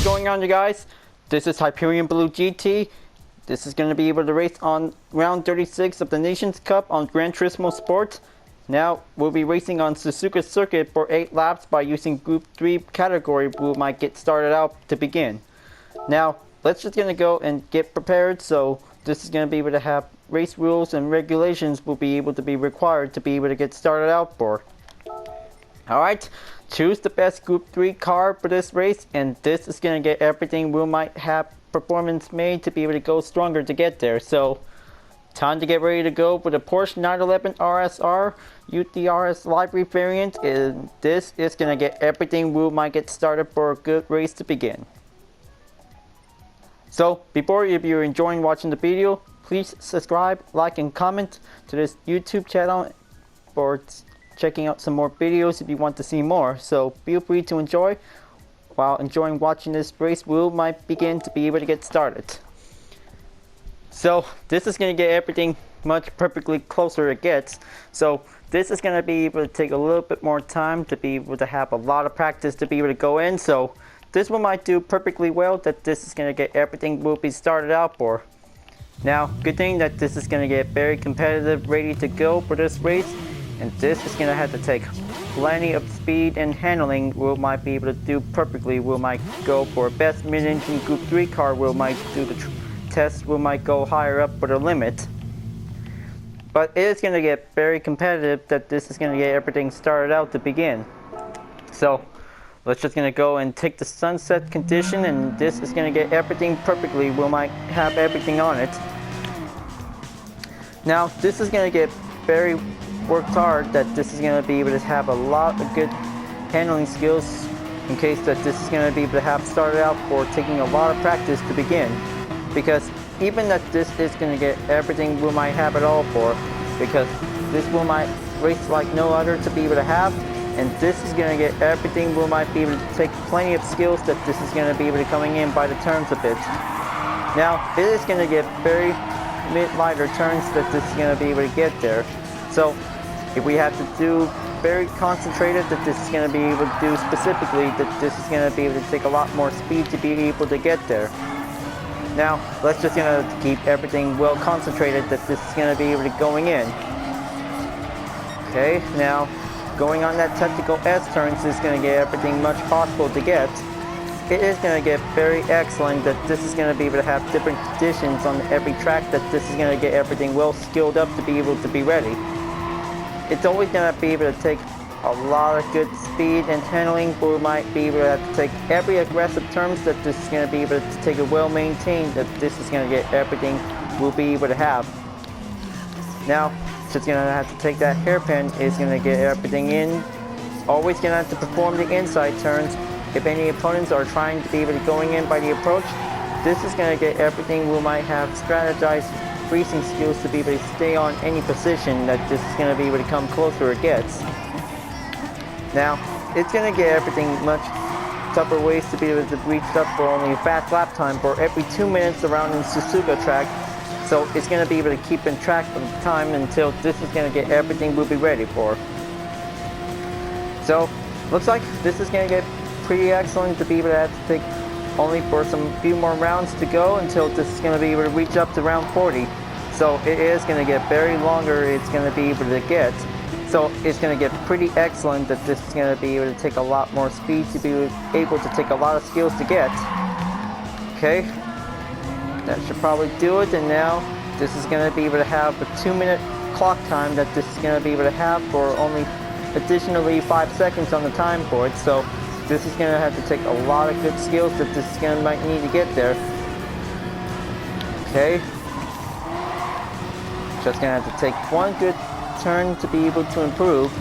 going on, you guys? This is Hyperion-Blue-GT. This is going to be able to race on round 36 of the Nations Cup on Gran Turismo Sport. Now, we'll be racing on Suzuka circuit for 8 laps by using Group 3 category. We might get started out to begin. Now, let's just going to go and get prepared. So, this is going to be able to have race rules and regulations will be able to be required to be able to get started out for. Alright, choose the best Group 3 car for this race, and this is going to get everything we might have performance made to be able to go stronger to get there. So, time to get ready to go with a Porsche 911 RSR UTRS library variant, and this is going to get everything we might get started for a good race to begin. So, before, if you're enjoying watching the video, please subscribe, like, and comment to this YouTube channel for checking out some more videos if you want to see more. So feel free to enjoy. While enjoying watching this race, we might begin to be able to get started. So this is going to get everything much perfectly closer it gets. So this is going to be able to take a little bit more time to be able to have a lot of practice to be able to go in. So this one might do perfectly well, that this is going to get everything we'll be started out for. Now, good thing that this is going to get very competitive, ready to go for this race. And this is going to have to take plenty of speed and handling. We might be able to do perfectly. We might go for a best mid-engine Group 3 car. We might do the test. We might go higher up for the limit. But it is going to get very competitive, that this is going to get everything started out to begin. So let's just going to go and take the sunset condition, and this is going to get everything perfectly. We might have everything on it. Now this is going to get very worked hard, that this is going to be able to have a lot of good handling skills, in case that this is going to be able to have started out for taking a lot of practice to begin. Because even that this is going to get everything we might have it all for, because this will might race like no other to be able to have, and this is going to get everything we might be able to take plenty of skills, that this is going to be able to coming in by the turns a bit. Now it is going to get very mid-lighter turns, that this is going to be able to get there. So if we have to do very concentrated, that this is going to be able to do specifically, that this is going to be able to take a lot more speed to be able to get there. Now let's just going to keep everything well concentrated, that this is going to be able to going in. Okay, now going on that technical S turns is going to get everything much possible to get. It is going to get very excellent, that this is going to be able to have different conditions on every track, that this is going to get everything well skilled up to be able to be ready. It's always going to be able to take a lot of good speed and handling. We might be able to have to take every aggressive turns, that this is going to be able to take it well maintained, that this is going to get everything we'll be able to have. Now, just going to have to take that hairpin, is going to get everything in. Always going to have to perform the inside turns. If any opponents are trying to be able to going in by the approach, this is going to get everything we might have strategized racing skills to be able to stay on any position, that this is going to be able to come closer it gets. Now, it's going to get everything much tougher ways to be able to reach up for only a fast lap time for every 2 minutes around in Suzuka track. So it's going to be able to keep in track of the time until this is going to get everything we'll be ready for. So, looks like this is going to get pretty excellent to be able to have to take only for some few more rounds to go until this is going to be able to reach up to round 40. So it is going to get very longer, it's going to be able to get. So it's going to get pretty excellent, that this is going to be able to take a lot more speed to be able to take a lot of skills to get. Okay, that should probably do it. And now this is going to be able to have a 2-minute clock time, that this is going to be able to have for only additionally 5 seconds on the time for it. So this is going to have to take a lot of good skills, that this is going to might need to get there. Okay. Just going to have to take one good turn to be able to improve.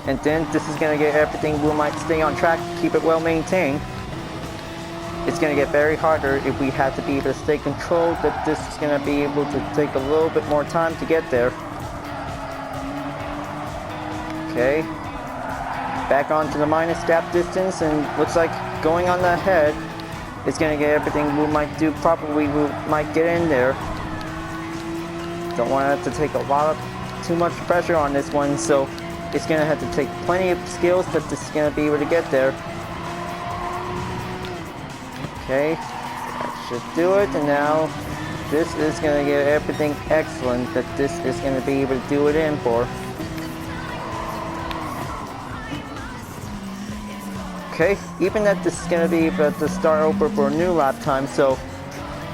And then this is going to get everything we might stay on track, keep it well maintained. It's going to get very harder if we have to be able to stay controlled, that this is going to be able to take a little bit more time to get there. Okay. Back onto the minus gap distance, and looks like going on the head is going to get everything we might do properly. We might get in there. Don't want to have to take too much pressure on this one, so it's going to have to take plenty of skills, that this is going to be able to get there. Okay, that should do it, and now this is going to get everything excellent that this is going to be able to do it in for. Okay, even that this is going to be able to start over for a new lap time, so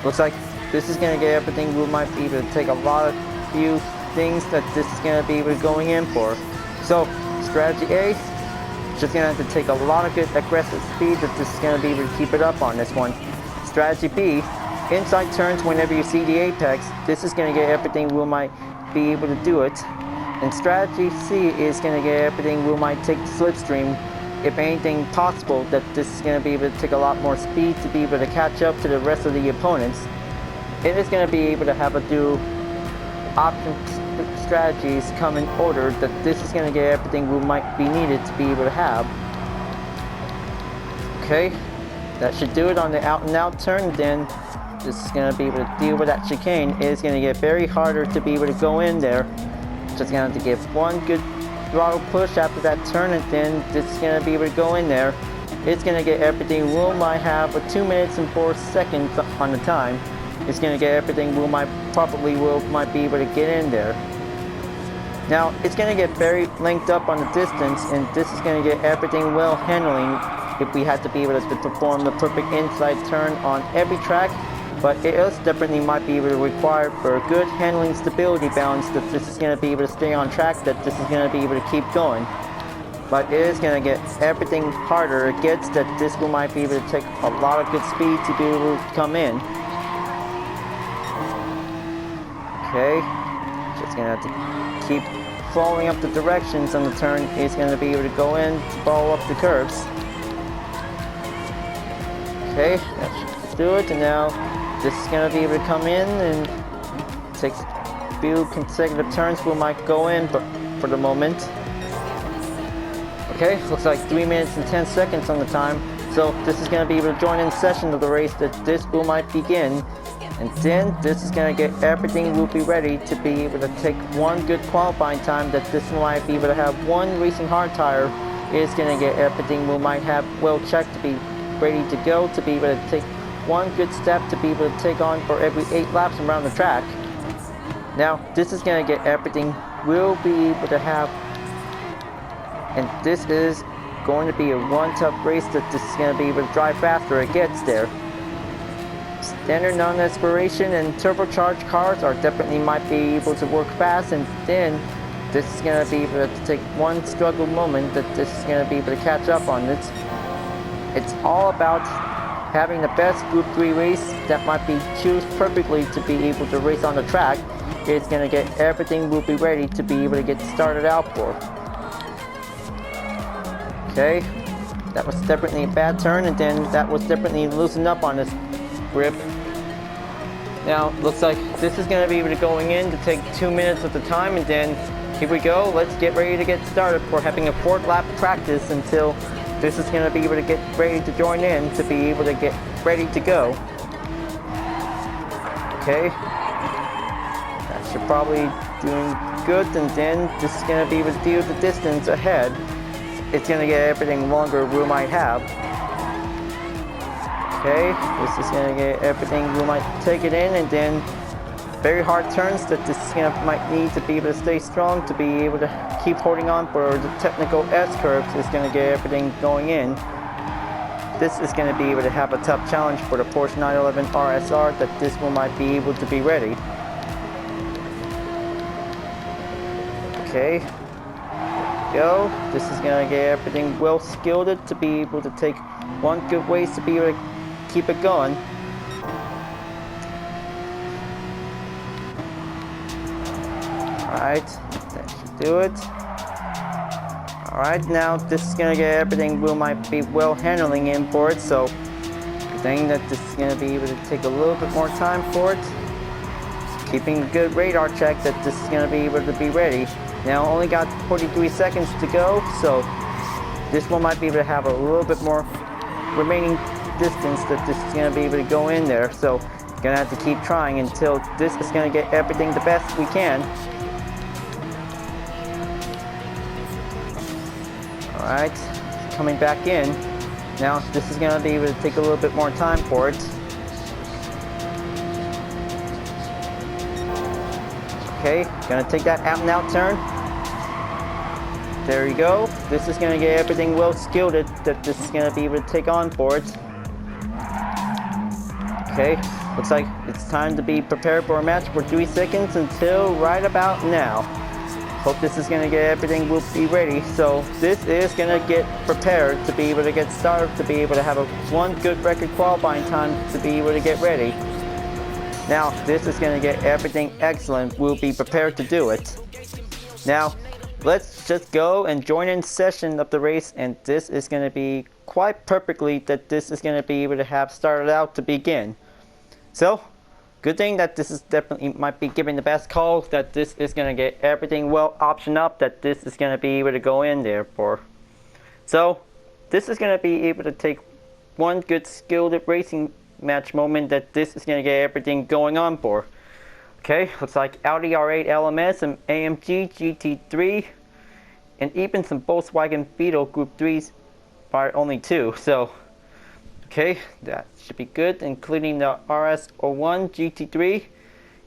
looks like this is going to get everything. We might be able to take a lot of few things that this is going to be able to going in for. So, strategy A, just going to have to take a lot of good aggressive speed that this is going to be able to keep it up on this one. Strategy B, inside turns whenever you see the apex, this is going to get everything. We might be able to do it. And strategy C is going to get everything. We might take the slipstream, if anything possible, that this is going to be able to take a lot more speed to be able to catch up to the rest of the opponents. It is going to be able to have to do option strategies come in order that this is going to get everything we might be needed to be able to have. Okay, that should do it on the out and out turn. Then this is going to be able to deal with that chicane. It is going to get very harder to be able to go in there. Just going to have to give one good throttle push after that turn, and then this is going to be able to go in there. It's going to get everything. We might have a 2 minutes and 4 seconds on the time. It's going to get everything. We might be able to get in there. Now it's going to get very linked up on the distance, and this is going to get everything well handling if we had to be able to perform the perfect inside turn on every track. But it also definitely might be able to require for a good handling stability balance that this is going to be able to stay on track, that this is going to be able to keep going. But it is going to get everything harder. It gets that this will might be able to take a lot of good speed to be able to come in. Okay, just going to have to keep following up the directions on the turn. It's going to be able to go in to follow up the curves. Okay, that should do it, and now this is going to be able to come in and take a few consecutive turns. We might go in, but for the moment. Okay, looks like 3 minutes and 10 seconds on the time. So this is going to be able to join in session of the race that this will might begin. And then this is going to get everything will be ready to be able to take one good qualifying time, that this might be able to have one racing hard tire. Is going to get everything we might have well checked to be ready to go, to be able to take one good step to be able to take on for every 8 laps around the track. Now this is going to get everything we'll be able to have, and this is going to be a one tough race that this is going to be able to drive faster it gets there. Standard non-aspiration and turbocharged cars are definitely might be able to work fast, and then this is going to be able to take one struggle moment that this is going to be able to catch up on. It's all about having the best Group 3 race that might be choose perfectly to be able to race on the track. It's going to get everything will be ready to be able to get started out for. Okay, that was definitely a bad turn, and then that was definitely loosened up on this grip. Now looks like this is going to be able to going in to take 2 minutes at the time, and then here we go. Let's get ready to get started for having a 4th lap practice until this is going to be able to get ready to join in to be able to get ready to go. Okay, that should probably doing good, and then this is going to be able to deal with the distance ahead. It's going to get everything longer we might have. Okay, this is going to get everything we might take it in, and then very hard turns that this is going to might need to be able to stay strong to be able to keep holding on for the technical S curves. Is going to get everything going in. This is going to be able to have a tough challenge for the Porsche 911 RSR, that this one might be able to be ready. Okay, there we go. This is going to get everything well skilled to be able to take one good ways to be able to keep it going. Alright, that should do it. Alright, now this is going to get everything we might be well handling in for it, so good thing that this is going to be able to take a little bit more time for it. Keeping a good radar check that this is going to be able to be ready. Now only got 43 seconds to go, so this one might be able to have a little bit more remaining distance that this is going to be able to go in there, so gonna have to keep trying until this is going to get everything the best we can. Alright, coming back in. Now this is going to be able to take a little bit more time for it. Okay, gonna take that out and out turn. There you go. This is gonna get everything well skilled that this is gonna be able to take on for it. Okay, looks like it's time to be prepared for a match for 3 seconds until right about now. Hope this is gonna get everything will be ready. So this is gonna get prepared to be able to get started, to be able to have one good record qualifying time to be able to get ready. Now this is gonna get everything excellent. We'll be prepared to do it. Now let's just go and join in session of the race, and this is gonna be quite perfectly that this is gonna be able to have started out to begin. So good thing that this is definitely might be giving the best call, that this is going to get everything well optioned up, that this is going to be able to go in there for. So this is going to be able to take one good skilled racing match moment that this is going to get everything going on for. Okay, looks like Audi R8 LMS and AMG GT3 and even some Volkswagen Beetle Group 3s are only 2. So okay, that should be good, including the RS01 GT3,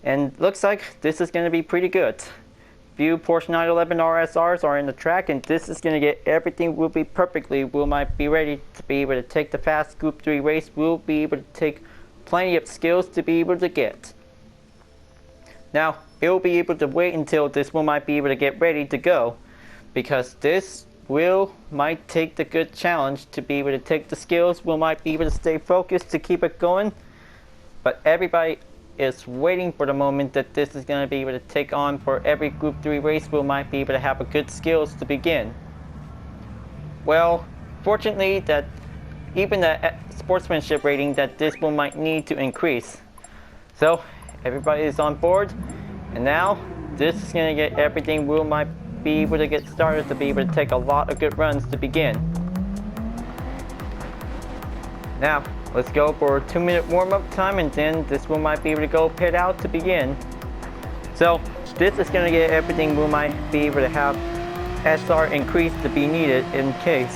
and looks like this is going to be pretty good. Few Porsche 911 RSRs are in the track, and this is going to get everything will be perfectly. We might be ready to be able to take the fast Group 3 race. We'll be able to take plenty of skills to be able to get. Now, it will be able to wait until this will might be able to get ready to go, because this might take the good challenge to be able to take the skills. We might be able to stay focused to keep it going, but everybody is waiting for the moment that this is going to be able to take on for every Group 3 race. We might be able to have a good skills to begin. Well, fortunately that even the sportsmanship rating that this will might need to increase. So everybody is on board, and now this is going to get everything we might be able to get started, to be able to take a lot of good runs to begin. Now let's go for a 2-minute warm-up time, and then this one might be able to go pit out to begin. So this is going to get everything we might be able to have SR increased to be needed in case.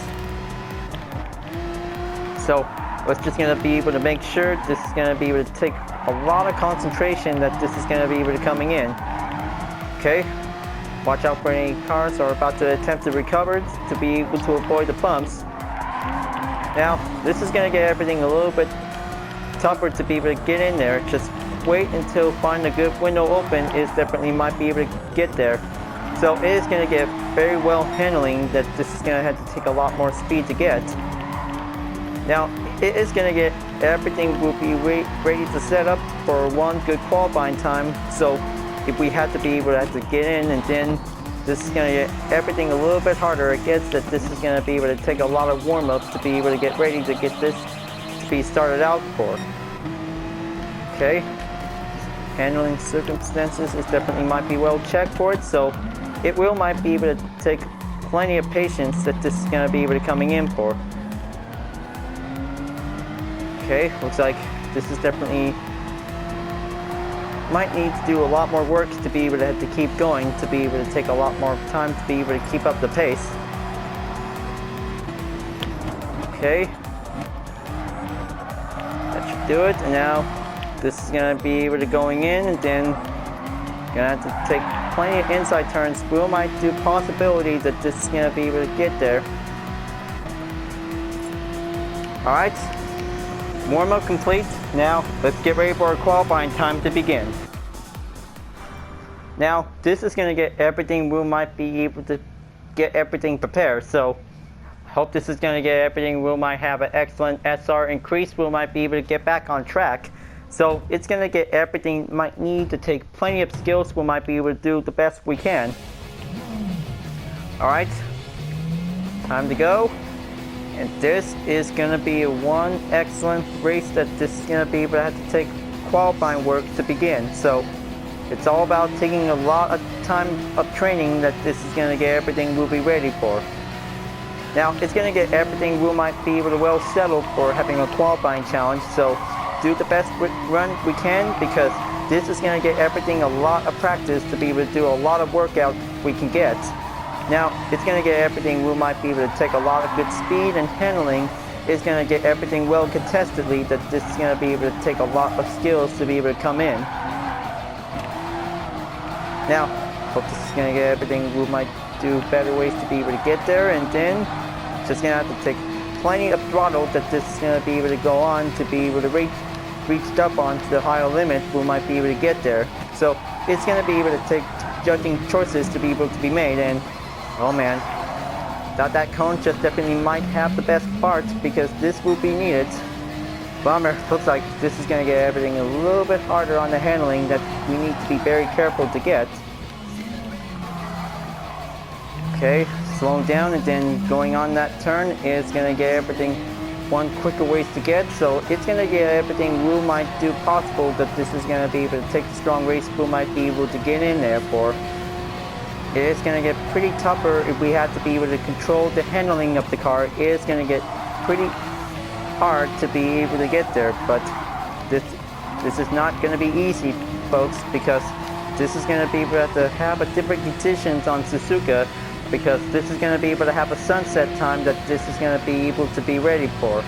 So let's just going to be able to make sure this is going to be able to take a lot of concentration, that this is going to be able to coming in. Okay, watch out for any cars are about to attempt to recover to be able to avoid the bumps. Now this is going to get everything a little bit tougher to be able to get in there. Just wait until find a good window open is definitely might be able to get there. So it is going to get very well handling, that this is going to have to take a lot more speed to get. Now it is going to get everything will be ready to set up for one good qualifying time. So if we have to be able to have to get in, and then this is going to get everything a little bit harder, it gets that this is going to be able to take a lot of warm-ups to be able to get ready to get this to be started out for. Okay, handling circumstances is definitely might be well checked for it, so it will might be able to take plenty of patience that this is going to be able to coming in for. Okay, looks like this is definitely might need to do a lot more work to be able to have to keep going, to be able to take a lot more time to be able to keep up the pace. Okay, that should do it. And now this is going to be able to going in, and then gonna have to take plenty of inside turns. We might do possibility that this is going to be able to get there. All right. Warm-up complete. Now let's get ready for our qualifying time to begin. Now this is going to get everything we might be able to get everything prepared. So hope this is going to get everything we might have an excellent SR increase. We might be able to get back on track. So it's going to get everything might need to take plenty of skills. We might be able to do the best we can. All right, time to go. And this is going to be one excellent race that this is going to be able to have to take qualifying work to begin. So it's all about taking a lot of time of training that this is going to get everything we'll be ready for. Now it's going to get everything we might be able to well settled for having a qualifying challenge. So do the best run we can, because this is going to get everything a lot of practice to be able to do a lot of workout we can get. Now, it's going to get everything we might be able to take a lot of good speed and handling. it's going to get everything well contestedly, that this is going to be able to take a lot of skills to be able to come in. Now, hope this is going to get everything. We might do better ways to be able to get there, and then just going to have to take plenty of throttle that this is going to be able to go on to be able to reach up onto the higher limit. We might be able to get there. So it's going to be able to take judging choices to be able to be made, and oh man, that cone just definitely might have the best parts, because this will be needed. Bummer, looks like this is going to get everything a little bit harder on the handling that we need to be very careful to get. Okay, slowing down and then going on that turn is going to get everything one quicker ways to get, so it's going to get everything we might do possible that this is going to be able to take the strong race we might be able to get in there for. It's going to get pretty tougher if we have to be able to control the handling of the car. It's going to get pretty hard to be able to get there, but this is not going to be easy, folks, because this is going to be able to have a different conditions on Suzuka, because this is going to be able to have a sunset time that this is going to be able to be ready for.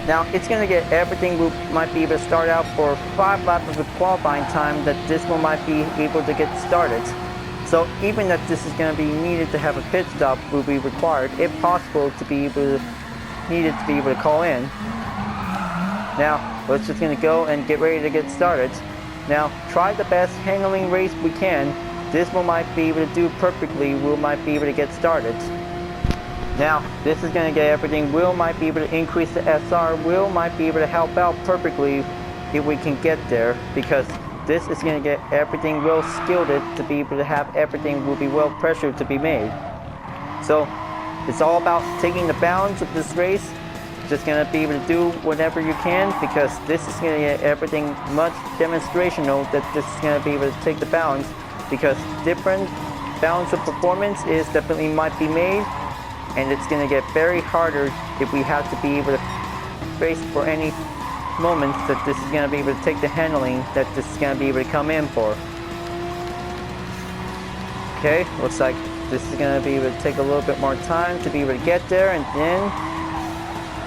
Now it's going to get everything we might be able to start out for 5 laps of the qualifying time that this one might be able to get started. So even that this is going to be needed to have a pit stop will be required, if possible, to be able to needed to be able to call in. Now let's just going to go and get ready to get started. Now try the best handling race we can. This one might be able to do perfectly. We might be able to get started. Now this is going to get everything. We might be able to increase the SR. We might be able to help out perfectly if we can get there, because this is going to get everything well skilled to be able to have everything will be well pressured to be made. So it's all about taking the balance of this race. Just going to be able to do whatever you can, because this is going to get everything much demonstrational that this is going to be able to take the balance, because different balance of performance is definitely might be made, and it's going to get very harder if we have to be able to face for any moments that this is going to be able to take the handling that this is going to be able to come in for. Okay, looks like this is going to be able to take a little bit more time to be able to get there, and then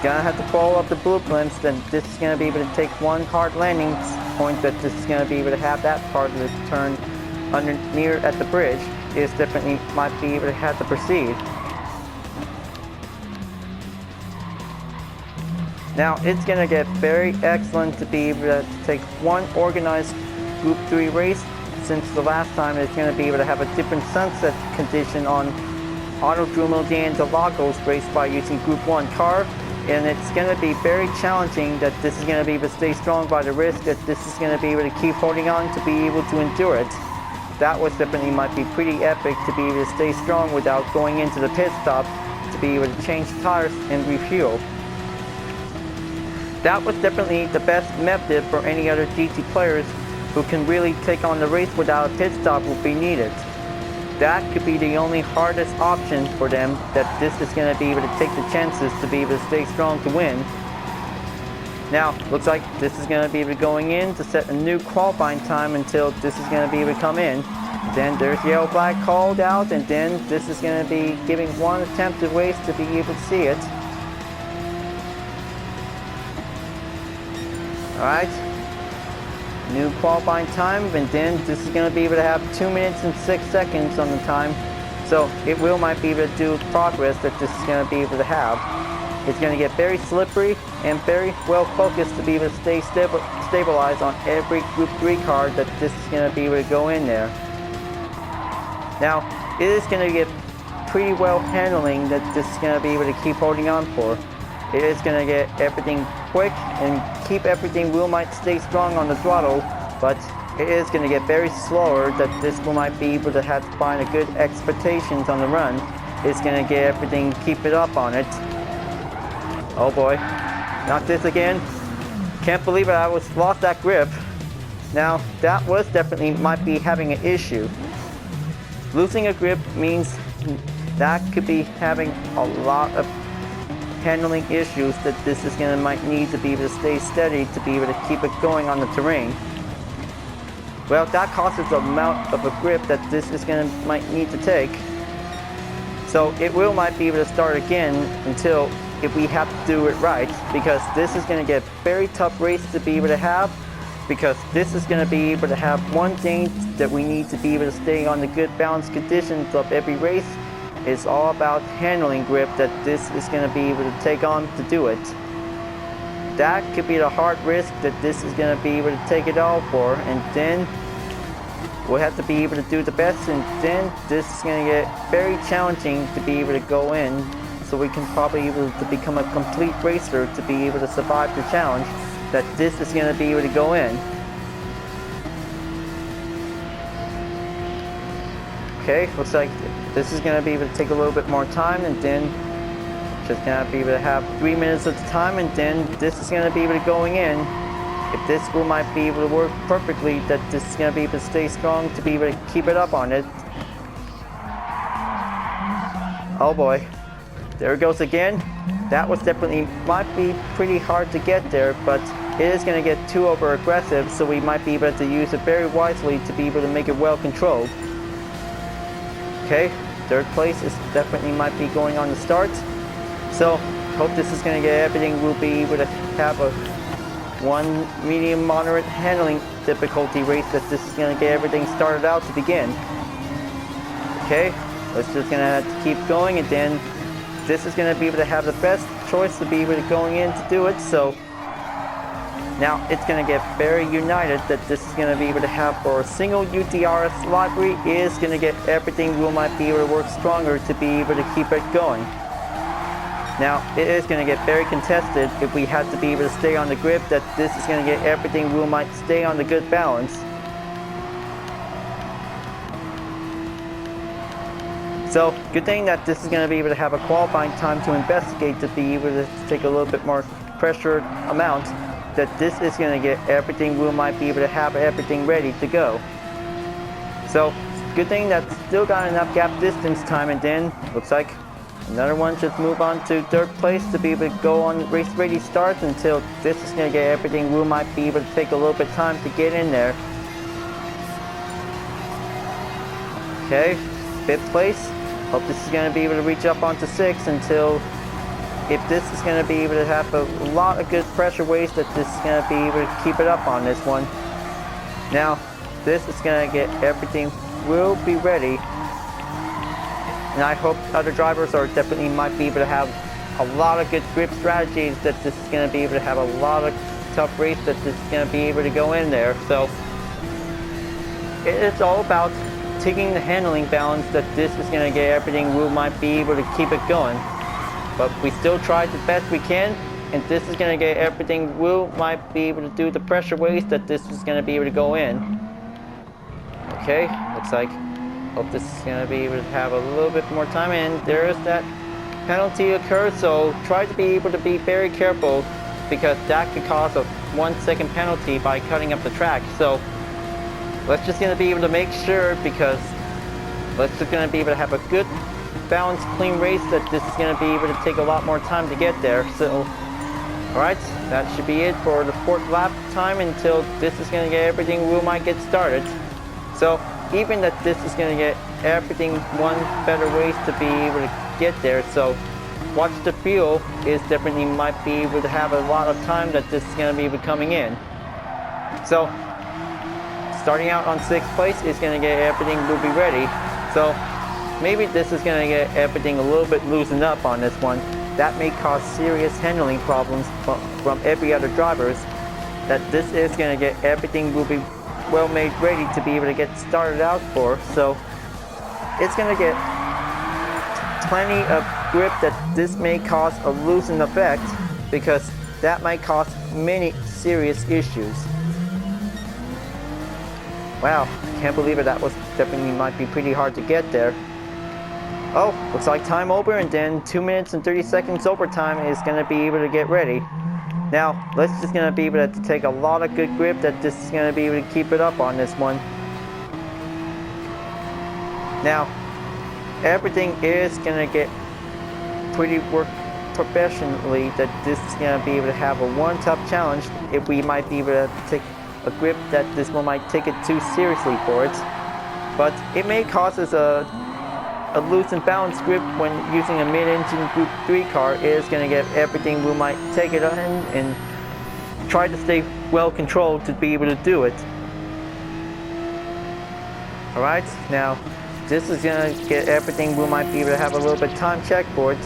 gonna have to follow up the blueprints. Then this is going to be able to take one hard landing point that this is going to be able to have that part of the turn under near at the bridge is definitely might be able to have to proceed. Now it's going to get very excellent to be able to take one organized Group 3 race, since the last time it's going to be able to have a different sunset condition on Autodromo de Interlagos race by using Group 1 car, and it's going to be very challenging that this is going to be able to stay strong by the risk that this is going to be able to keep holding on to be able to endure it. That was definitely might be pretty epic to be able to stay strong without going into the pit stop to be able to change tires and refuel. That was definitely the best method for any other GT players who can really take on the race without a pit stop will be needed. That could be the only hardest option for them, that this is going to be able to take the chances to be able to stay strong to win. Now, looks like this is going to be able to going in to set a new qualifying time until this is going to be able to come in. Then there's yellow flag called out, and then this is going to be giving one attempt at ways to be able to see it. Alright, new qualifying time, and then this is going to be able to have 2 minutes and 6 seconds on the time. So it will might be able to do progress that this is going to be able to have. It's going to get very slippery and very well focused to be able to stay stabilized on every Group 3 car that this is going to be able to go in there. Now, it is going to get pretty well handling that this is going to be able to keep holding on for. It is going to get everything quick and keep everything wheel might stay strong on the throttle, but it is going to get very slower that this will might be able to have to find a good expectations on the run. It's going to get everything keep it up on it. Oh boy, not this again. Can't believe it, I lost that grip. Now that was definitely might be having an issue. Losing a grip means that could be having a lot of handling issues that this is going to might need to be able to stay steady to be able to keep it going on the terrain. Well, that causes the amount of a grip that this is going to might need to take. So it will might be able to start again until if we have to do it right, because this is going to get very tough race to be able to have, because this is going to be able to have one thing that we need to be able to stay on the good balanced conditions of every race. It's all about handling grip that this is going to be able to take on to do it. That could be the hard risk that this is going to be able to take it all for, and then we'll have to be able to do the best, and then this is going to get very challenging to be able to go in, so we can probably be able to become a complete racer to be able to survive the challenge that this is going to be able to go in. Okay, looks like this is going to be able to take a little bit more time, and then just going to be able to have 3 minutes at a time, and then this is going to be able to going in. If this screw might be able to work perfectly, that this is going to be able to stay strong to be able to keep it up on it. Oh boy, there it goes again. That was definitely, might be pretty hard to get there, but it is going to get too over aggressive, so we might be able to use it very wisely to be able to make it well controlled. Okay, third place is definitely might be going on the start. So, hope this is going to get everything. We'll be able to have a one medium moderate handling difficulty race that this is going to get everything started out to begin. Okay, let's just going to have to keep going, and then this is going to be able to have the best choice to be able to going in to do it. So now it's going to get very united that this is going to be able to have for a single UTRS library is going to get everything. We might be able to work stronger to be able to keep it going. Now it is going to get very contested if we have to be able to stay on the grip, that this is going to get everything. We might stay on the good balance. So good thing that this is going to be able to have a qualifying time to investigate to be able to take a little bit more pressure amount, that this is going to get everything. We might be able to have everything ready to go. So good thing that still got enough gap distance time, and then looks like another one just move on to third place to be able to go on race ready start until this is going to get everything. We might be able to take a little bit of time to get in there. Okay, fifth place. Hope this is going to be able to reach up onto sixth until, if this is going to be able to have a lot of good pressure waves, that this is going to be able to keep it up on this one. Now, this is going to get everything. Will be ready. And I hope other drivers are definitely might be able to have a lot of good grip strategies, that this is going to be able to have a lot of tough race, that this is going to be able to go in there. So it's all about taking the handling balance, that this is going to get everything. We might be able to keep it going, but we still tried the best we can, and this is going to get everything. We might be able to do the pressure waves, that this is going to be able to go in. Okay, looks like, hope this is going to be able to have a little bit more time, and there is that penalty occurred, so try to be able to be very careful, because that could cause a 1 second penalty by cutting up the track. So let's just going to be able to make sure, because let's just going to be able to have a good balanced clean race, that this is going to be able to take a lot more time to get there. So alright, that should be it for the fourth lap time until this is going to get everything. We might get started. So even that this is going to get everything one better ways to be able to get there. So watch the fuel is definitely might be able to have a lot of time that this is going to be coming in. So starting out on sixth place is going to get everything will be ready. So maybe this is going to get everything a little bit loosened up on this one. That may cause serious handling problems from every other drivers. That this is going to get everything will be well made ready to be able to get started out for. So it's going to get plenty of grip, that this may cause a loosened effect, because that might cause many serious issues. Wow, can't believe it. That was definitely might be pretty hard to get there. Oh, looks like time over, and then 2 minutes and 30 seconds overtime is going to be able to get ready. Now, let's just going to be able to take a lot of good grip, that this is going to be able to keep it up on this one. Now, everything is going to get pretty worked professionally, that this is going to be able to have a one tough challenge if we might be able to take a grip, that this one might take it too seriously for it. But it may cause us a a loose and balanced grip when using a mid-engine Group 3 car is going to get everything we might take it on and try to stay well controlled to be able to do it. Alright, now this is going to get everything we might be able to have a little bit time check for it,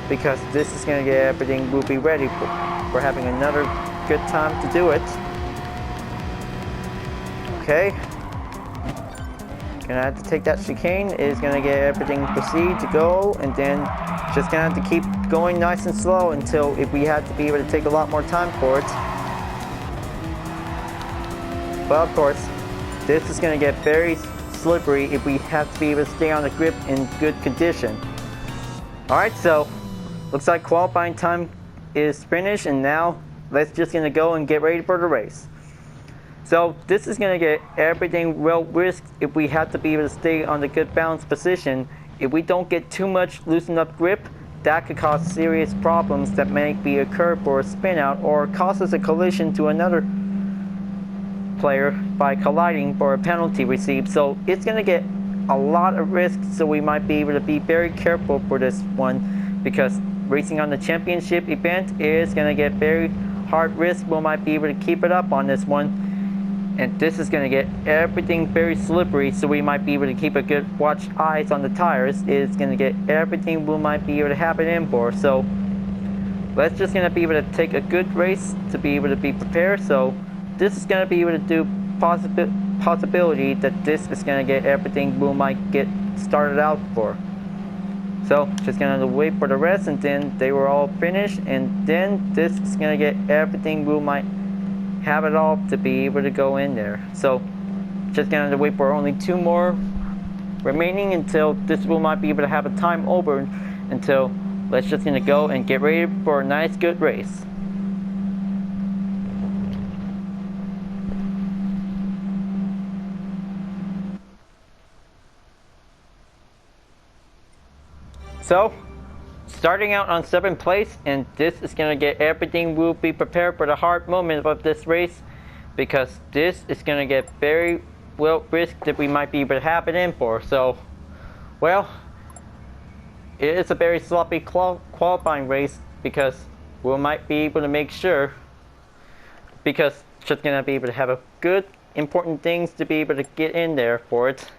because this is going to get everything we'll be ready for having another good time to do it. Okay. Gonna have to take that chicane, is gonna get everything proceed to go, and then just gonna have to keep going nice and slow until if we had to be able to take a lot more time for it. But of course, this is gonna get very slippery if we have to be able to stay on the grip in good condition. Alright, so looks like qualifying time is finished, and now let's just gonna go and get ready for the race. So this is going to get everything well risked if we have to be able to stay on the good balanced position. If we don't get too much loosened up grip, that could cause serious problems that may be occur for a spin out or cause us a collision to another player by colliding for a penalty received. So it's going to get a lot of risk, so we might be able to be very careful for this one, because racing on the championship event is going to get very hard risk. We might be able to keep it up on this one. And this is going to get everything very slippery, so we might be able to keep a good watch eyes on the tires. It's going to get everything we might be able to have it in for. So let's just going to be able to take a good race to be able to be prepared. So this is going to be able to do possibility that this is going to get everything we might get started out for. So just going to wait for the rest, and then they were all finished, and then this is going to get everything we might have it all to be able to go in there. So just gonna have to wait for only 2 more remaining until this will might be able to have a time over, until let's just gonna go and get ready for a nice good race. So starting out on 7th place, and this is going to get everything. We'll be prepared for the hard moment of this race, because this is going to get very well risked that we might be able to have it in for. So, well, it is a very sloppy qualifying race, because we might be able to make sure, because just going to be able to have a good important things to be able to get in there for it.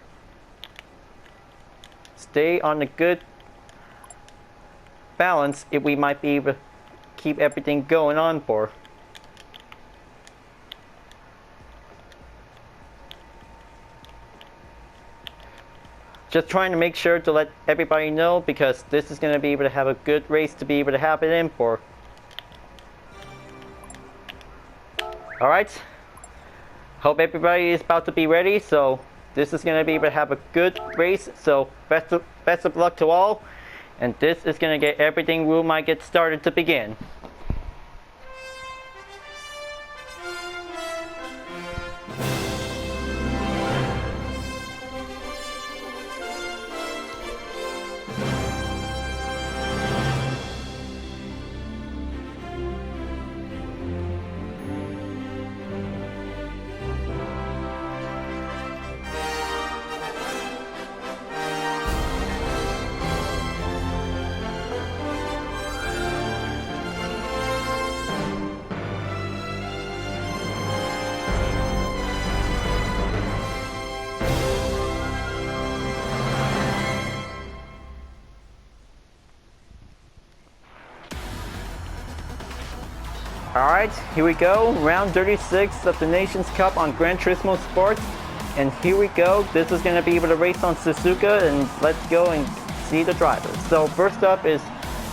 Stay on the good balance if we might be able to keep everything going on for. Just trying to make sure to let everybody know, because this is going to be able to have a good race to be able to have it in for. Alright, hope everybody is about to be ready. So this is going to be able to have a good race, so best of luck to all. And this is going to get everything we might get started to begin. Alright, here we go, round 36 of the Nations Cup on Gran Turismo Sports. And here we go, this is going to be able to race on Suzuka, and let's go and see the drivers. So first up is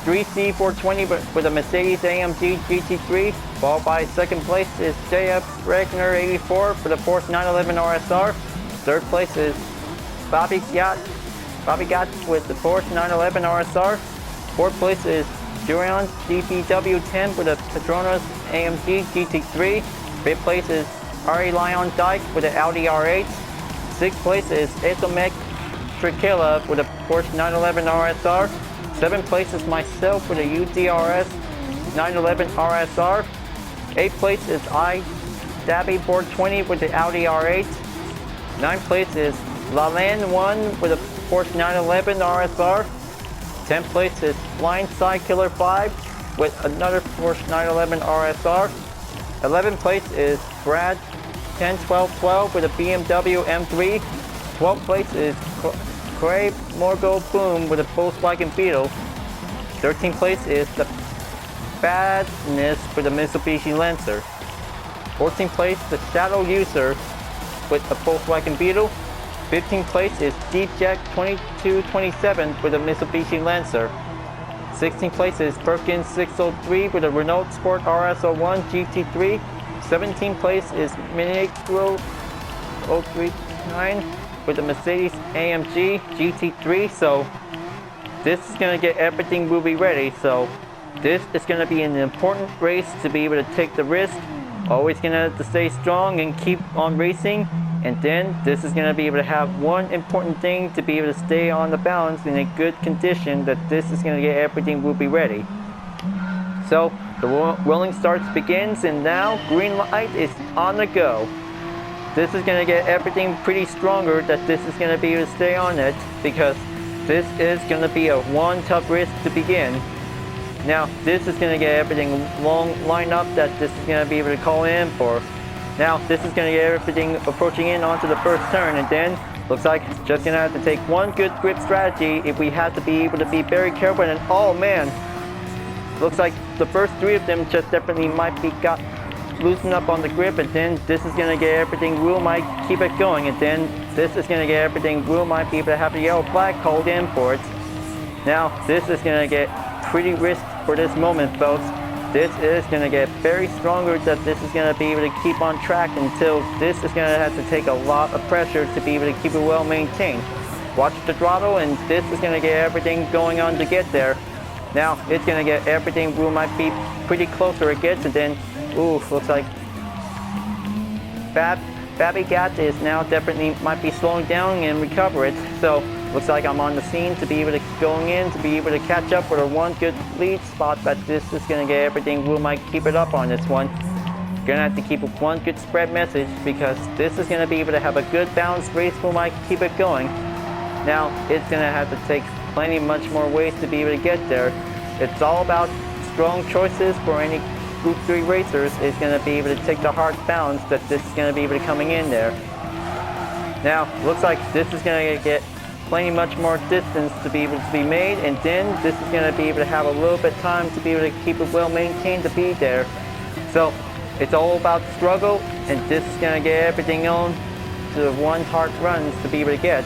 Gr.3 420 with a Mercedes AMG GT3, followed by second place is JF Regner 84 for the Porsche 911 RSR. Third place is Bobby Gatt with the Porsche 911 RSR. Fourth place is Gran DPW10 with a Petronas AMG GT3. Fifth place is Ari Leon Dyke with an Audi R8. Sixth place is Etomek Trikela with a Porsche 911 RSR. Seventh place is myself with a UDRS 911 RSR. Eighth place is Dabby 420 with the Audi R8. Ninth place is Lalan 1 with a Porsche 911 RSR. 10th place is Blindside Killer 5 with another Porsche 911 RSR. 11th place is Brad 101212 with a BMW M3. 12th place is Craig Morgo Boom with a Volkswagen Beetle. 13th place is the Badness with a Mitsubishi Lancer. 14th place, the Shadow User with a Volkswagen Beetle. 15th place is Gr.3 with a Mitsubishi Lancer. 16th place is Perkins 603 with a Renault Sport RS01 GT3. 17th place is Minigro 039 with a Mercedes AMG GT3. So this is going to get everything will be ready. So this is going to be an important race to be able to take the risk. Always going to have to stay strong and keep on racing. And then this is going to be able to have one important thing to be able to stay on the balance in a good condition, that this is going to get everything will be ready. So the rolling starts begins, and now green light is on the go. This is going to get everything pretty stronger, that this is going to be able to stay on it, because this is going to be a one tough risk to begin. Now this is going to get everything long lined up that this is going to be able to call in for. Now this is going to get everything approaching in onto the first turn, and then looks like it's just going to have to take one good grip strategy if we have to be able to be very careful. And oh man, looks like the first three of them just definitely might be got loosened up on the grip, and then this is going to get everything Will might keep it going, and then this is going to get everything Will might be able to have the yellow flag called in for it. Now this is going to get pretty risky for this moment, folks. This is going to get very stronger, that this is going to be able to keep on track until this is going to have to take a lot of pressure to be able to keep it well maintained. Watch the throttle, and this is going to get everything going on to get there. Now it's going to get everything, we might be pretty close where it gets, and then ooh, looks like Babby Gat is now definitely might be slowing down and recover it. So looks like I'm on the scene to be able to going in to be able to catch up with a one good lead spot, but this is going to get everything. We might keep it up on this one. Gonna have to keep one good spread message, because this is going to be able to have a good balanced race. We might keep it going. Now it's going to have to take plenty much more ways to be able to get there. It's all about strong choices for any Group 3 racers. Is going to be able to take the hard balance, that this is going to be able to coming in there. Now looks like this is going to get plenty much more distance to be able to be made, and then this is going to be able to have a little bit time to be able to keep it well maintained to be there. So it's all about struggle, and this is going to get everything on to the one hard runs to be able to get.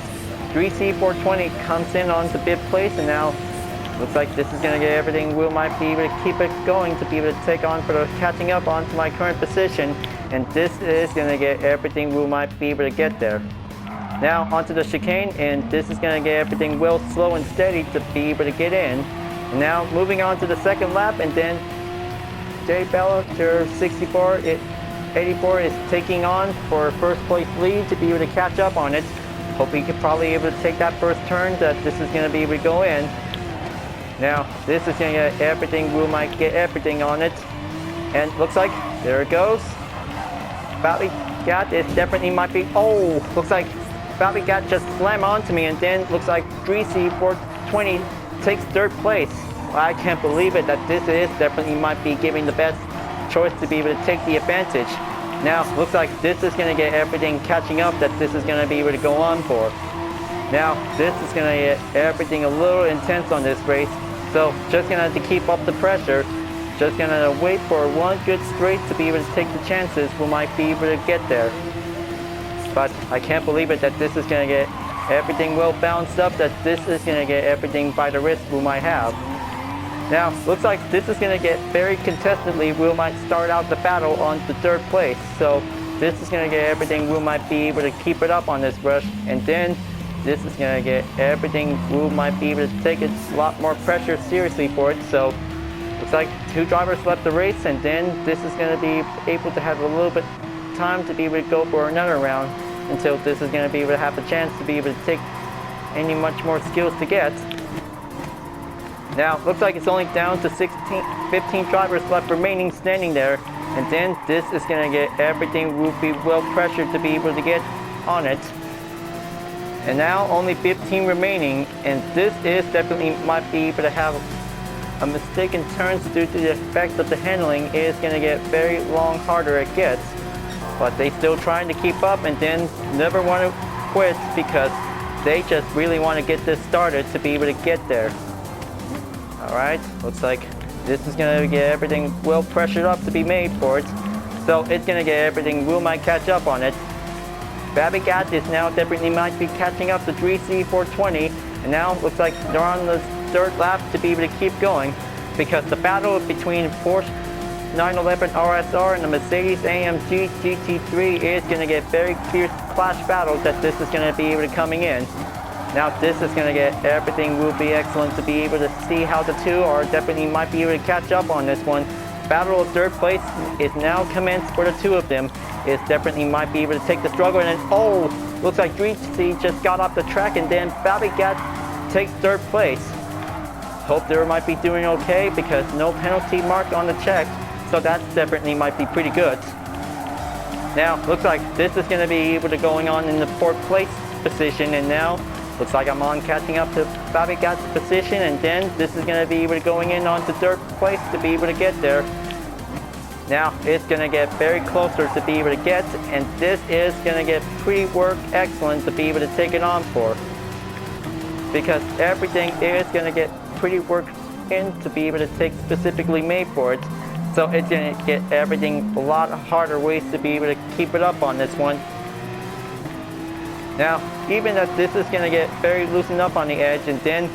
3C420 comes in on the 5th place, and now looks like this is going to get everything. Will might be able to keep it going to be able to take on for the catching up onto my current position, and this is going to get everything. Will might be able to get there. Now onto the chicane, and this is going to get everything well slow and steady to be able to get in. And now moving on to the second lap, and then Jay Bellager 84 is taking on for first place lead to be able to catch up on it. Hope he could probably be able to take that first turn, that this is going to be able to go in. Now this is going to get everything. We might get everything on it, and looks like there it goes. Bobby Gat is definitely might be. Oh, looks like Bobby Gat just slammed onto me, and then looks like Greasy 420 takes 3rd place. I can't believe it, that this is definitely might be giving the best choice to be able to take the advantage. Now looks like this is going to get everything catching up, that this is going to be able to go on for. Now this is going to get everything a little intense on this race, so just going to have to keep up the pressure. Just going to wait for one good straight to be able to take the chances. We might be able to get there. But I can't believe it, that this is going to get everything well balanced up, that this is going to get everything by the risk we might have. Now looks like this is going to get very contestedly. We might start out the battle on the 3rd place, so this is going to get everything. We might be able to keep it up on this rush, and then this is going to get everything. We might be able to take a lot more pressure seriously for it. So looks like 2 drivers left the race, and then this is going to be able to have a little bit time to be able to go for another round, until this is going to be able to have a chance to be able to take any much more skills to get. Now looks like it's only down to 15 drivers left remaining standing there, and then this is going to get everything. Will be well pressured to be able to get on it. And now only 15 remaining, and this is definitely might be able to have a mistake in turns due to the effect that the handling is going to get very long harder it gets. But they still trying to keep up and then never want to quit because they just really want to get this started to be able to get there. Alright, looks like this is going to get everything well pressured up to be made for it. So it's going to get everything will might catch up on it. Babigat is now definitely might be catching up to Gr.3 420, and now looks like they're on the third lap to be able to keep going because the battle between Porsche 911 RSR and the Mercedes AMG GT3 is going to get very fierce clash battles that this is going to be able to coming in. Now this is going to get everything will be excellent to be able to see how the two are definitely might be able to catch up on this one. Battle of third place is now commenced for the two of them. It definitely might be able to take the struggle and then, oh, looks like Gr.3 just got off the track and then Babigat takes third place. Hope they might be doing okay because no penalty mark on the check, so that definitely might be pretty good. Now, looks like this is going to be able to going on in the fourth place position, and now looks like I'm on catching up to Babigat's position, and then this is going to be able to going in onto third place to be able to get there. Now it's going to get very closer to be able to get, and this is going to get pretty work excellent to be able to take it on for. Because everything is going to get pretty work in to be able to take specifically made for it. So it's going to get everything a lot harder ways to be able to keep it up on this one. Now, even that this is going to get very loosened up on the edge, and then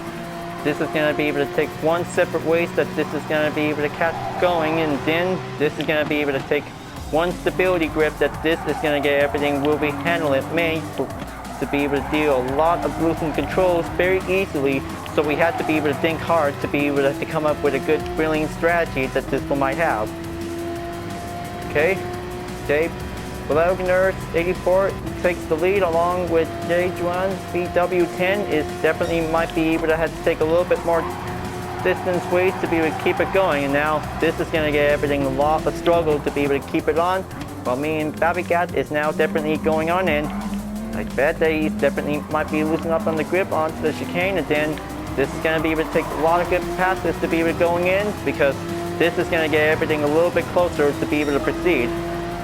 this is going to be able to take one separate waist that this is going to be able to catch going, and then this is going to be able to take one stability grip that this is going to get everything will be handling made to be able to deal a lot of loosened controls very easily. So we have to be able to think hard to be able to come up with a good brilliant strategy that this one might have. Okay, Dave Blogner 84 takes the lead along with J1 BW10 is definitely might be able to have to take a little bit more distance ways to be able to keep it going, and now this is going to get everything a lot of struggle to be able to keep it on, while me and Babigat is now definitely going on in. I bet that he's definitely might be loosening up on the grip onto the chicane, and then this is going to be able to take a lot of good passes to be able to going in because this is going to get everything a little bit closer to be able to proceed.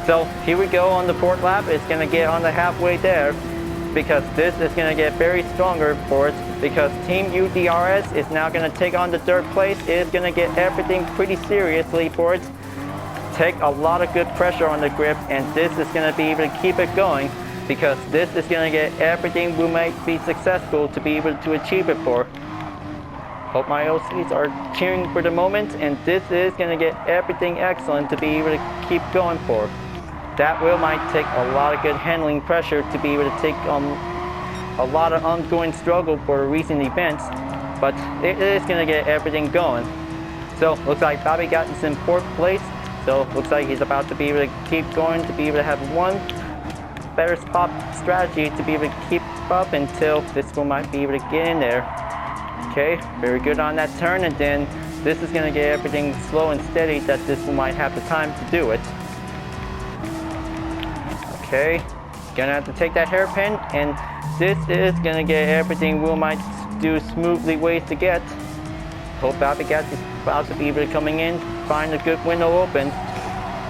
So here we go on the fourth lap. It's going to get on the halfway there because this is going to get very stronger for it because Team UDRS is now going to take on the third place. It's going to get everything pretty seriously for it. Take a lot of good pressure on the grip, and this is going to be able to keep it going because this is going to get everything we might be successful to be able to achieve it for. Hope my OCs are cheering for the moment, and this is going to get everything excellent to be able to keep going for. That will might take a lot of good handling pressure to be able to take a lot of ongoing struggle for recent events, but it is going to get everything going. So looks like Babigat is in fourth place, so looks like he's about to be able to keep going to be able to have one better spot strategy to be able to keep up until this one might be able to get in there. Okay, very good on that turn, and then this is going to get everything slow and steady that this one might have the time to do it. Okay, gonna have to take that hairpin, and this is gonna get everything we might do smoothly ways to get. Hope Babigat is about to be able to coming in, find a good window open.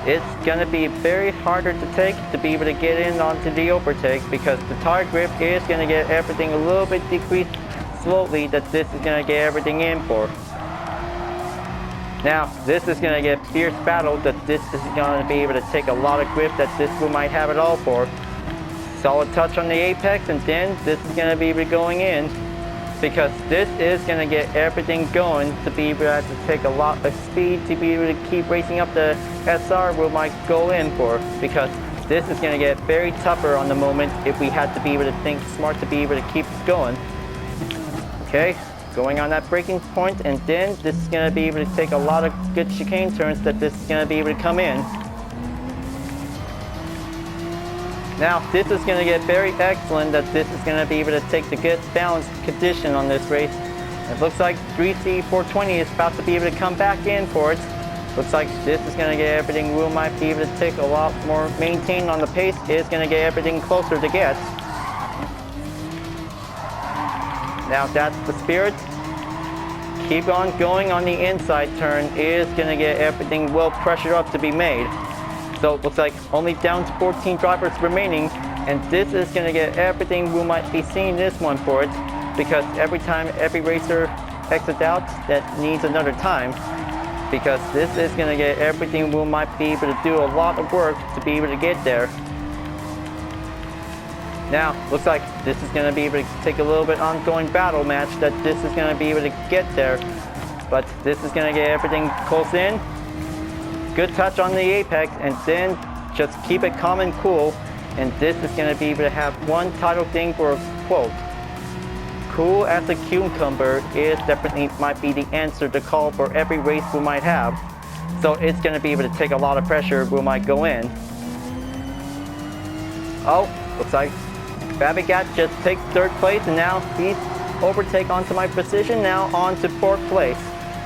It's gonna be very harder to take to be able to get in onto the overtake because the tire grip is gonna get everything a little bit decreased slowly that this is gonna get everything in for. Now, this is going to get fierce battle that this is going to be able to take a lot of grip that this one might have it all for. Solid touch on the apex, and then this is going to be going in because this is going to get everything going to be able to have to take a lot of speed to be able to keep racing up the SR we might go in for because this is going to get very tougher on the moment if we had to be able to think smart to be able to keep going. Okay. Going on that braking point, and then this is going to be able to take a lot of good chicane turns that this is going to be able to come in. Now this is going to get very excellent that this is going to be able to take the good balanced condition on this race. It looks like Gr.3 420 is about to be able to come back in for it. Looks like this is going to get everything we might be able to take a lot more maintained on the pace. It's going to get everything closer to get. Now that's the spirit. Keep on going on the inside turn is going to get everything well pressured up to be made. So it looks like only down to 14 drivers remaining, and this is going to get everything we might be seeing this one for it, because every time every racer exits out, that needs another time, because this is going to get everything we might be able to do a lot of work to be able to get there. Now, looks like this is going to be able to take a little bit ongoing battle match that this is going to be able to get there. But this is going to get everything close in. Good touch on the apex, and then just keep it calm and cool. And this is going to be able to have one title thing for a quote. Cool as a cucumber is definitely might be the answer to call for every race we might have. So it's going to be able to take a lot of pressure we might go in. Oh, looks like Babigat just takes 3rd place, and now he's overtake onto my position, now on to 4th place.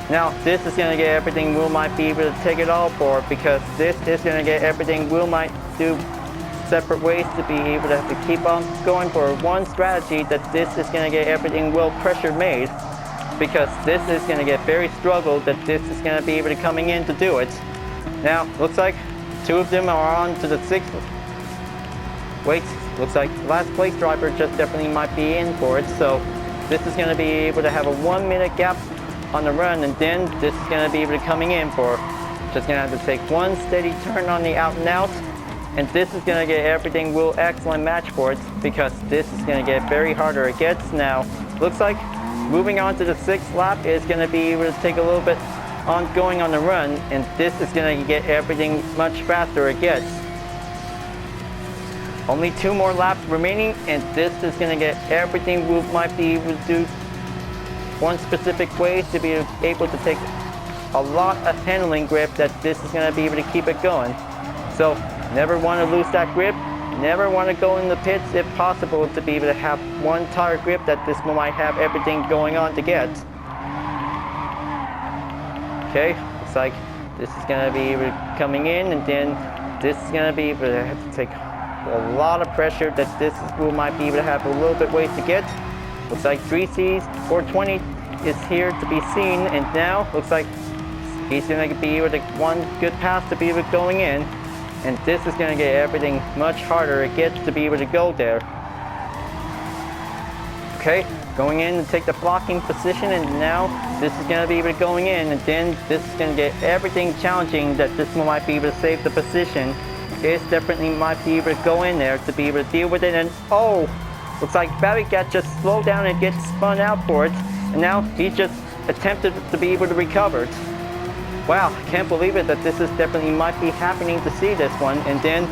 Now this is going to get everything we might be able to take it all for, because this is going to get everything we might do separate ways to be able to have to keep on going for one strategy that this is going to get everything well pressure made, because this is going to get very struggled that this is going to be able to coming in to do it. Now looks like 2 of them are on to the 6th. Wait, looks like last place driver just definitely might be in for it, so this is going to be able to have a 1-minute gap on the run, and then this is going to be able to coming in for just going to have to take one steady turn on the out and out, and this is going to get everything real excellent match for it, because this is going to get very harder it gets. Now looks like moving on to the 6th lap is going to be able to take a little bit on going on the run, and this is going to get everything much faster it gets. Only 2 more laps remaining, and this is going to get everything we might be able to do one specific way to be able to take a lot of handling grip that this is going to be able to keep it going. So never want to lose that grip, never want to go in the pits if possible to be able to have one tire grip that this might have everything going on to get. Okay, looks like this is going to be coming in, and then this is going to be able to have to take a lot of pressure that this we might be able to have a little bit ways to get. Looks like Gr.3's 420 is here to be seen, and now looks like he's going to be able to one good pass to be able to going in, and this is going to get everything much harder it gets to be able to go there. Okay, going in to take the blocking position, and now this is going to be able to going in, and then this is going to get everything challenging that this might be able to save the position. It definitely might be able to go in there to be able to deal with it, and oh, looks like Babigat just slowed down and gets spun out for it, and now he just attempted to be able to recover it. Wow, I can't believe it that this is definitely might be happening to see this one, and then,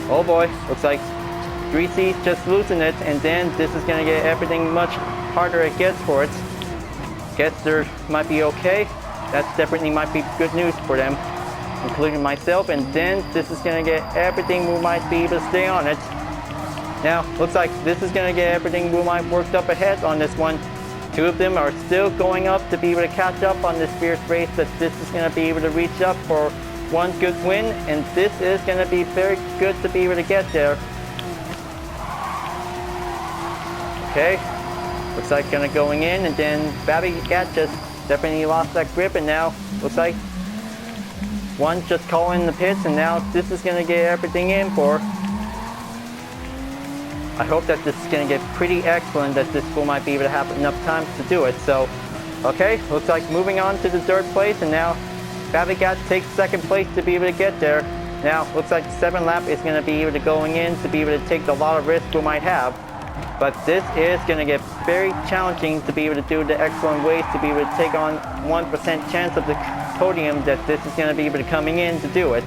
oh boy, looks like Gr.3's just losing it, and then this is going to get everything much harder it gets for it. Guess there might be okay. That's definitely might be good news for them, including myself, and then this is going to get everything we might be able to stay on it. Now, looks like this is going to get everything we might worked up ahead on this one. 2 of them are still going up to be able to catch up on this fierce race that this is going to be able to reach up for one good win, and this is going to be very good to be able to get there. Okay, looks like going to going in, and then Babigat just definitely lost that grip, and now looks like one just calling the pits, and now this is going to get everything in for. I hope that this is going to get pretty excellent, that this school might be able to have enough time to do it. So, okay, looks like moving on to the 3rd place, and now Babigat takes 2nd place to be able to get there. Now, looks like the 7th lap is going to be able to going in to be able to take a lot of risk we might have. But this is going to get very challenging to be able to do the excellent ways to be able to take on 1% chance of the podium that this is going to be able to coming in to do it.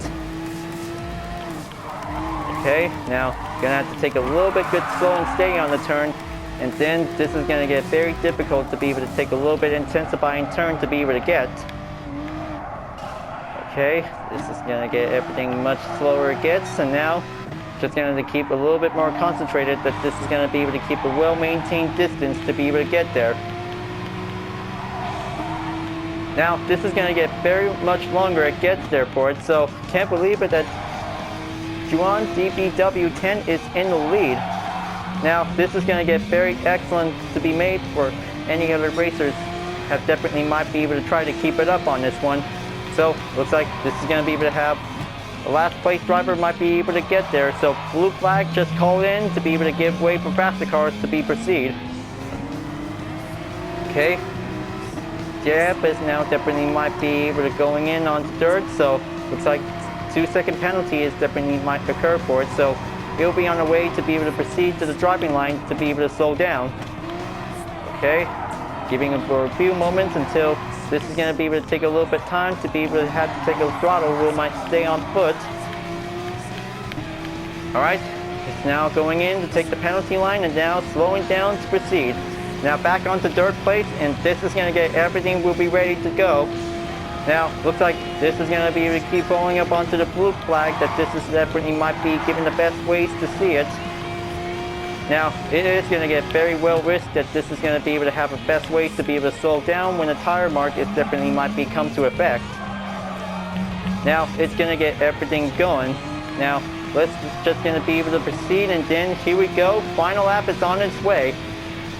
Okay, now gonna have to take a little bit good slow and steady on the turn, and then this is gonna get very difficult to be able to take a little bit intensifying turn to be able to get. Okay, this is gonna get everything much slower it gets, and now just gonna keep a little bit more concentrated that this is gonna be able to keep a well-maintained distance to be able to get there. Now this is gonna get very much longer it gets there for it, so can't believe it that Juan DBW10 is in the lead. Now this is going to get very excellent to be made for any other racers have definitely might be able to try to keep it up on this one. So looks like this is going to be able to have the last place driver might be able to get there. So blue flag just called in to be able to give way for faster cars to proceed. Okay. Jeb is now definitely might be able to going in on third. So looks like 2-second penalty is definitely might occur for it. So he'll be on the way to be able to proceed to the driving line to be able to slow down. Okay, giving him for a few moments until this is going to be able to take a little bit of time to be able to have to take a throttle. We might stay on foot. Alright, it's now going in to take the penalty line and now slowing down to proceed. Now back onto third place, and this is going to get everything will be ready to go. Now, looks like this is going to be able to keep rolling up onto the blue flag that this is definitely might be given the best ways to see it. Now, it is going to get very well risked that this is going to be able to have the best ways to be able to slow down when the tire mark is definitely might be come to effect. Now, it's going to get everything going. Now, let's just going to be able to proceed, and then here we go. Final lap is on its way.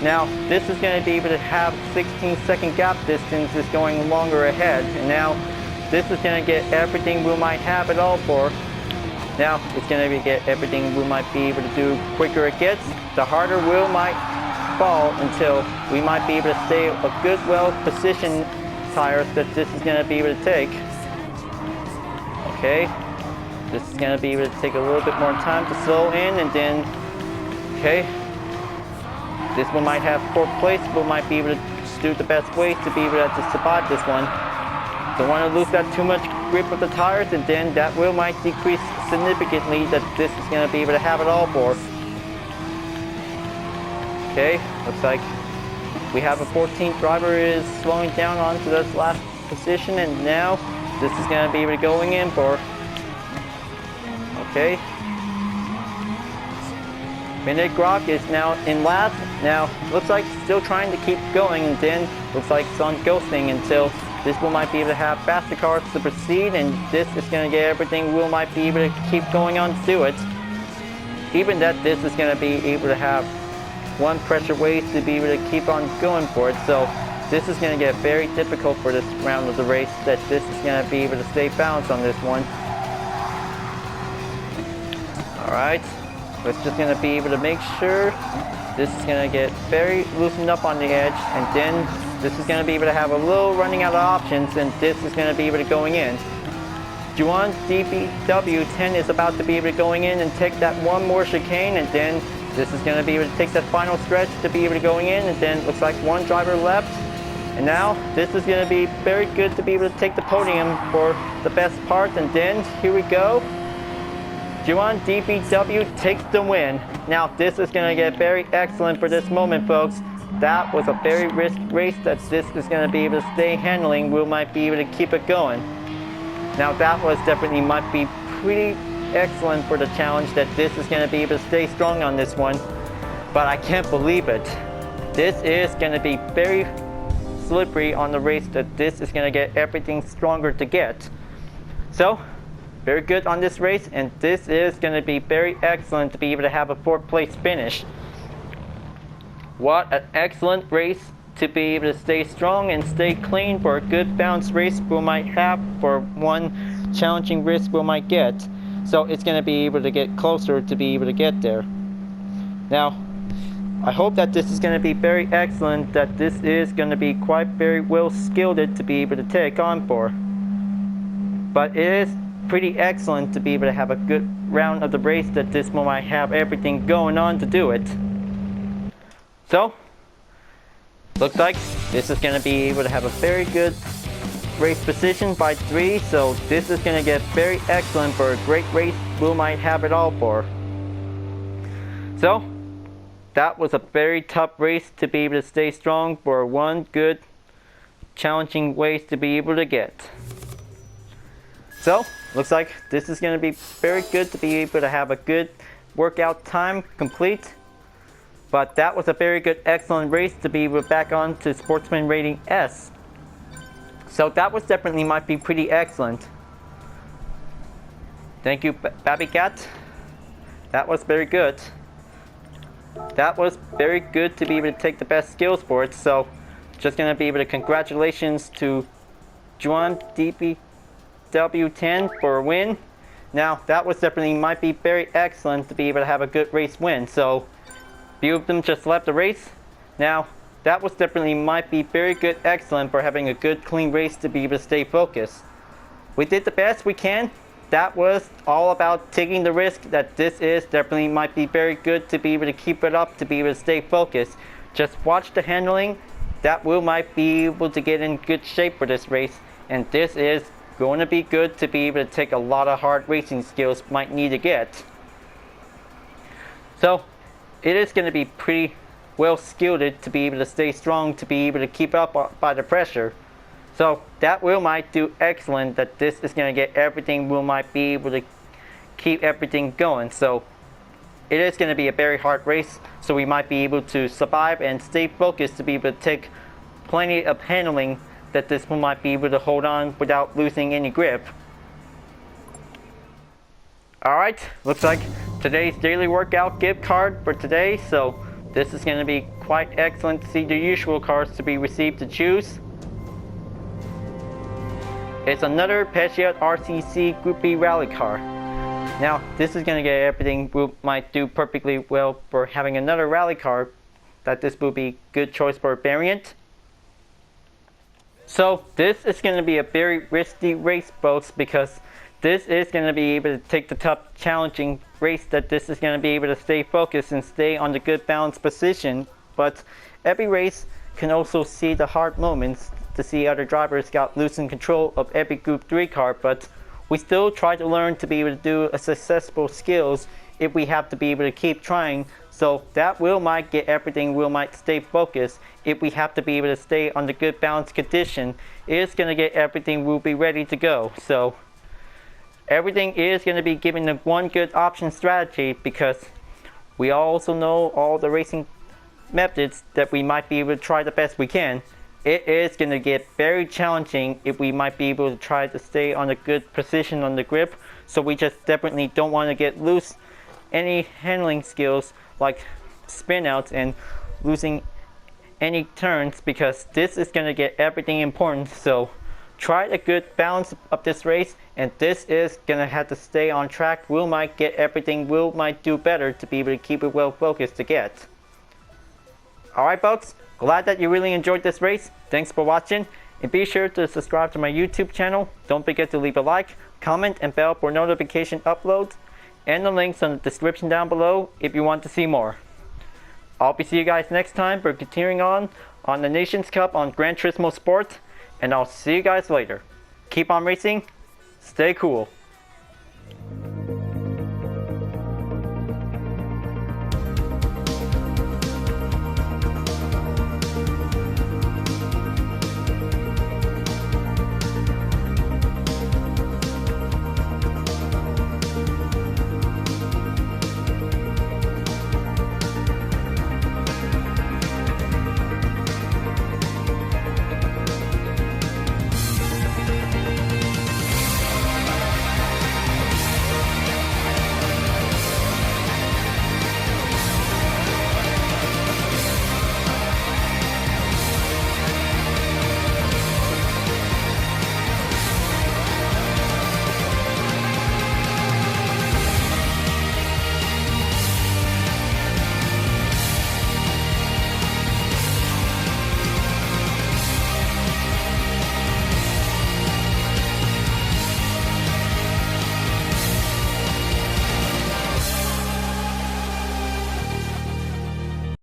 Now, this is going to be able to have 16-second gap distance is going longer ahead. And now, this is going to get everything we might have it all for. Now, it's going to get everything we might be able to do quicker it gets. The harder wheel might fall until we might be able to stay a good, well-positioned tires that this is going to be able to take. Okay, this is going to be able to take a little bit more time to slow in, and then, okay. This one might have fourth place, but might be able to do the best ways to be able to survive this one. Don't want to lose that too much grip of the tires, and then that wheel might decrease significantly that this is going to be able to have it all for. Okay, looks like we have a 14th driver is slowing down onto this last position, and now this is going to be able to going in for. Okay. Gr.3 is now in last. Now, looks like still trying to keep going, and then looks like it's on ghosting until this will might be able to have faster cars to proceed, and this is going to get everything will might be able to keep going on to do it. Even that this is going to be able to have one pressure ways to be able to keep on going for it. So this is going to get very difficult for this round of the race that this is going to be able to stay balanced on this one. Alright. It's just going to be able to make sure this is going to get very loosened up on the edge, and then this is going to be able to have a little running out of options, and this is going to be able to going in. Juan DBW10 is about to be able to going in and take that one more chicane, and then this is going to be able to take that final stretch to be able to going in, and then looks like one driver left. And now this is going to be very good to be able to take the podium for the best part, and then here we go. Juan DBW takes the win. Now this is going to get very excellent for this moment, folks. That was a very risky race that this is going to be able to stay handling. We might be able to keep it going. Now that was definitely might be pretty excellent for the challenge that this is going to be able to stay strong on this one. But I can't believe it. This is going to be very slippery on the race that this is going to get everything stronger to get. So, very good on this race, and this is going to be very excellent to be able to have a fourth place finish. What an excellent race to be able to stay strong and stay clean for a good balanced race we might have for one challenging race we might get. So it's going to be able to get closer to be able to get there. Now, I hope that this is going to be very excellent, that this is going to be quite very well skilled to be able to take on for. But it is pretty excellent to be able to have a good round of the race that this one might have everything going on to do it. So, looks like this is going to be able to have a very good race position by 3, so this is going to get very excellent for a great race we might have it all for. So, that was a very tough race to be able to stay strong for one good challenging race to be able to get. So, looks like this is going to be very good to be able to have a good workout time complete. But that was a very good, excellent race to be back on to Sportsman Rating S. So that was definitely might be pretty excellent. Thank you, Babby Cat. That was very good. that was very good to be able to take the best skills for it. So just gonna be able to congratulations to Gr.3 W10 for a win. Now that was definitely might be very excellent to be able to have a good race win. So few of them just left the race. Now that was definitely might be very good excellent for having a good clean race to be able to stay focused. We did the best we can. That was all about taking the risk that this is definitely might be very good to be able to keep it up, to be able to stay focused. Just watch the handling. That will might be able to get in good shape for this race, and this is going to be good to be able to take a lot of hard racing skills might need to get. So it is going to be pretty well skilled to be able to stay strong, to be able to keep up by the pressure. So that will might do excellent, that this is going to get everything, will might be able to keep everything going. So it is going to be a very hard race, so we might be able to survive and stay focused to be able to take plenty of handling, that this one might be able to hold on without losing any grip. Alright, looks like today's daily workout gift card for today, so this is going to be quite excellent to see the usual cards to be received to choose. It's another Peugeot RCC Group B rally car. Now this is going to get everything we might do perfectly well for having another rally car, that this will be good choice for a variant. So this is going to be a very risky race, folks, because this is going to be able to take the tough challenging race, that this is going to be able to stay focused and stay on the good balanced position. But every race can also see the hard moments, to see other drivers got losing control of every Group 3 car, but we still try to learn to be able to do a successful skills if we have to be able to keep trying. So that will might get everything, will might stay focused. If we have to be able to stay on the good balanced condition, it's going to get everything, will be ready to go. So everything is going to be given the one good option strategy, because we also know all the racing methods that we might be able to try the best we can. It is going to get very challenging if we might be able to try to stay on a good position on the grip. So we just definitely don't want to get loose any handling skills like spin outs and losing any turns, because this is going to get everything important. So try a good balance of this race, and this is going to have to stay on track. Will might get everything, will might do better to be able to keep it well focused to get. Alright folks, glad that you really enjoyed this race. Thanks for watching, and be sure to subscribe to my YouTube channel. Don't forget to leave a like, comment, and bell for notification uploads, and the links in the description down below if you want to see more. I'll be seeing you guys next time for continuing on the Nations Cup on Gran Turismo Sport, and I'll see you guys later. Keep on racing, stay cool.